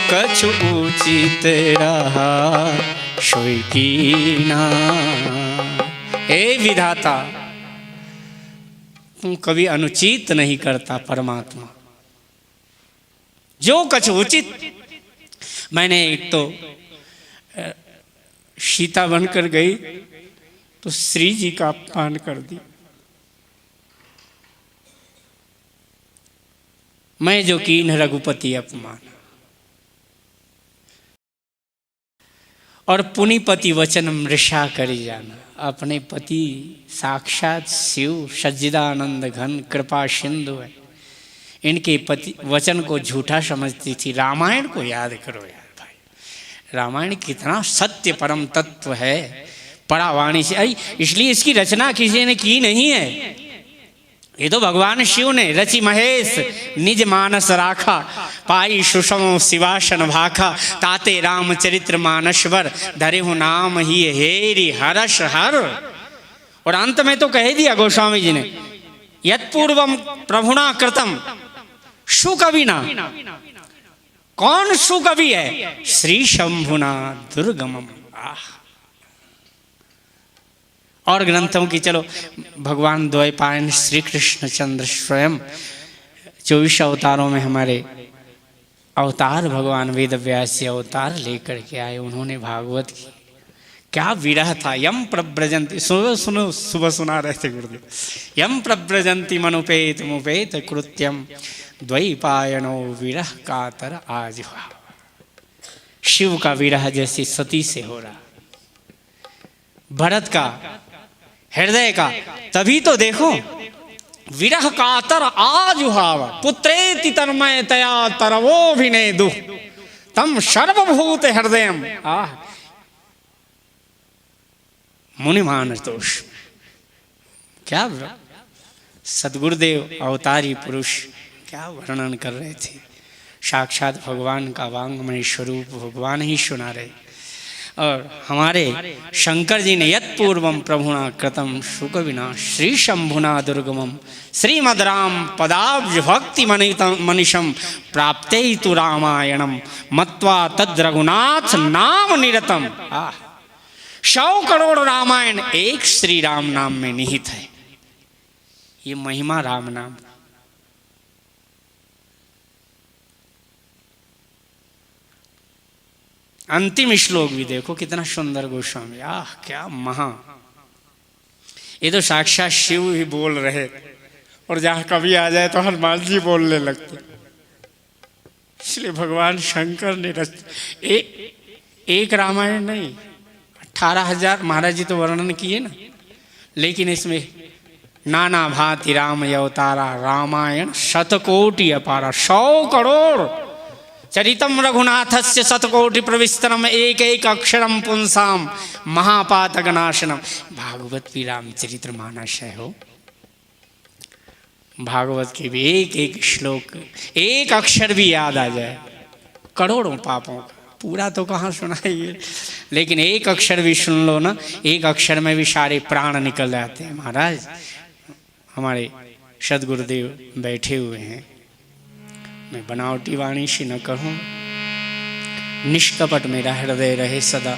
कछु उचित रहा सोई कीना। हे विधाता, तुम कभी अनुचित नहीं करता परमात्मा। जो कछु उचित, मैंने एक तो सीता बनकर गई तो श्री जी का अपमान कर दिया। मैं जो कीन रघुपति अपमान, और पुनिपति वचन मृषा करी जाना। अपने पति साक्षात शिव सज्जिदानंद घन कृपा सिंधु है, इनके पति वचन को झूठा समझती थी। रामायण को याद करो यार भाई, रामायण कितना सत्य परम तत्व है, परावाणी से आई। इसलिए इसकी रचना किसी ने की नहीं है, ये तो भगवान शिव ने रचि महेश निज मानस राखा, पाई सुषम शिवासन भाखा, ताते रामचरित्र मानसवर, धरे हो नाम ही हेरि हरष हर। और अंत में तो कह दिया गोस्वामी जी ने, यत्पूर्वम प्रभुना कृतम सुकविना। कौन सुकवि है? श्री शंभुना दुर्गमम। और ग्रंथों की चलो, भगवान द्वैपायन श्री कृष्ण चंद्र स्वयं 24 अवतारों में हमारे अवतार भगवान वेद व्यास जी अवतार लेकर के आए। उन्होंने भागवत की क्या विरह था। यम प्रव्रजंती, सुनो सुबह सुना रहे थे गुरुदेव, यम प्रव्रजंती मनुपेत मुपेत कृत्यम द्वैपायनो विरह कातर आज। शिव का विरह जैसे सती से हो रहा, भरत का हृदय का, तभी तो देखो विरह कातर आजुहाव, पुत्रेति तन्मय तया तरवो भिने दुख तम सर्वभूत हृदयम। मुनिमान दोष। क्या सदगुरुदेव अवतारी पुरुष क्या वर्णन कर रहे थे। साक्षात भगवान का वांगमय स्वरूप भगवान ही सुना रहे। और हमारे शंकर जी ने यत्पूर्वम प्रभुना कृतम सुकविना श्री शंभुना दुर्गमम श्रीमद राम पदाब्ज भक्ति मनीषम प्राप्ते तु रामायणम मत्वा तद रघुनाथ नाम निरतम। 100 करोड़ रामायण एक श्री राम नाम में निहित है। ये महिमा राम नाम। अंतिम श्लोक भी देखो कितना सुंदर गोस्वामी, क्या महा। ये तो साक्षात शिव ही बोल रहे, और जहां कभी आ जाए तो हनुमान जी बोलने लगते। इसलिए भगवान शंकर ने एक रामायण नहीं 18,000 महाराज जी तो वर्णन किए ना, लेकिन इसमें नाना भांति राम अवतारा रामायण शतकोटि अपारा। 100 करोड़ चरितम रघुनाथस्य शतकोटि प्रविस्तरम एक एक अक्षरम पुंसाम महापातकनाशनम। भागवत भी रामचरित्र मानस है हो। भागवत के भी एक एक श्लोक, एक अक्षर भी याद आ जाए, करोड़ों पापों का। पूरा तो कहाँ सुनाइए, लेकिन एक अक्षर भी सुन लो ना, एक अक्षर में भी सारे प्राण निकल जाते हैं। महाराज हमारे सदगुरुदेव बैठे हुए हैं, मैं बनावटी वाणी से न कहूँ, निष्कपट मेरा हृदय रहे सदा,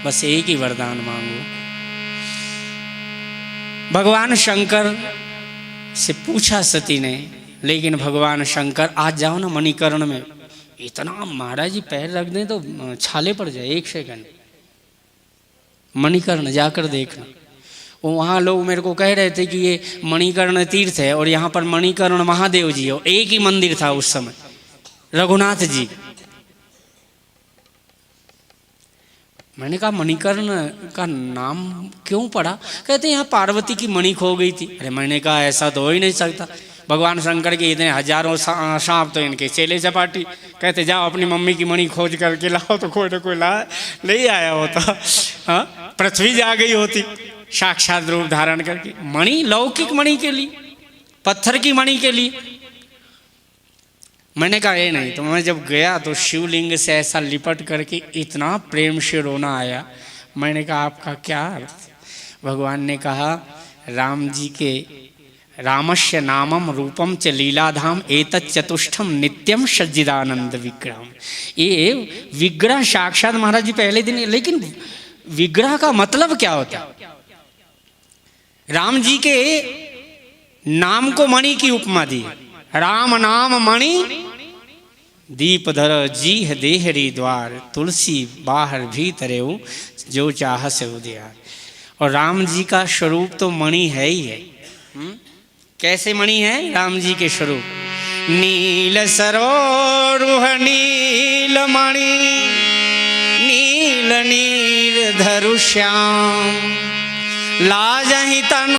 बस एक ही वरदान मांगो। भगवान शंकर से पूछा सती ने, लेकिन भगवान शंकर आज जाओ ना मणिकर्ण में, इतना महाराज जी पैर रख दें तो छाले पड़ जाए 1 सेकंड। मणिकर्ण जाकर देखना। वो वहाँ लोग मेरे को कह रहे थे कि ये मणिकर्ण तीर्थ है और यहाँ पर मणिकर्ण महादेव जी हो। एक ही मंदिर था उस समय, रघुनाथ जी। मैंने कहा मणिकर्ण का नाम क्यों पड़ा? कहते यहाँ पार्वती की मणि खो गई थी। अरे मैंने कहा ऐसा तो हो ही नहीं सकता, भगवान शंकर के इतने हजारों सांप तो इनके चेले चपाटी। कहते जाओ अपनी मम्मी की मणि खोज करके लाओ, तो कोई ना कोई ले आया होता। हाँ, पृथ्वी जा गई होती साक्षात रूप धारण करके। मणि लौकिक मणि के लिए, पत्थर की मणि के लिए। मैंने कहा ये नहीं। तो मैं जब गया तो शिवलिंग से ऐसा लिपट करके इतना प्रेम से रोना आया। मैंने कहा आपका क्या अर्थ? भगवान ने कहा राम जी के रामस्य नामम रूपम च लीलाधाम एतत् चतुष्टम नित्यम सज्जिदानंद विग्रहम। ये विग्रह साक्षात महाराज जी पहले दिन, लेकिन विग्रह का मतलब क्या होता है? राम जी के नाम को मणि की उपमा दी। राम नाम मणि दीप धर जीह देहरी द्वार, तुलसी बाहर भीतरे जो चाह से उदियार। और राम जी का स्वरूप तो मणि है ही है। कैसे मणि है राम जी के स्वरूप? नील सरोरुह नील मणि, नील नीर धरु श्याम, लाजहि तन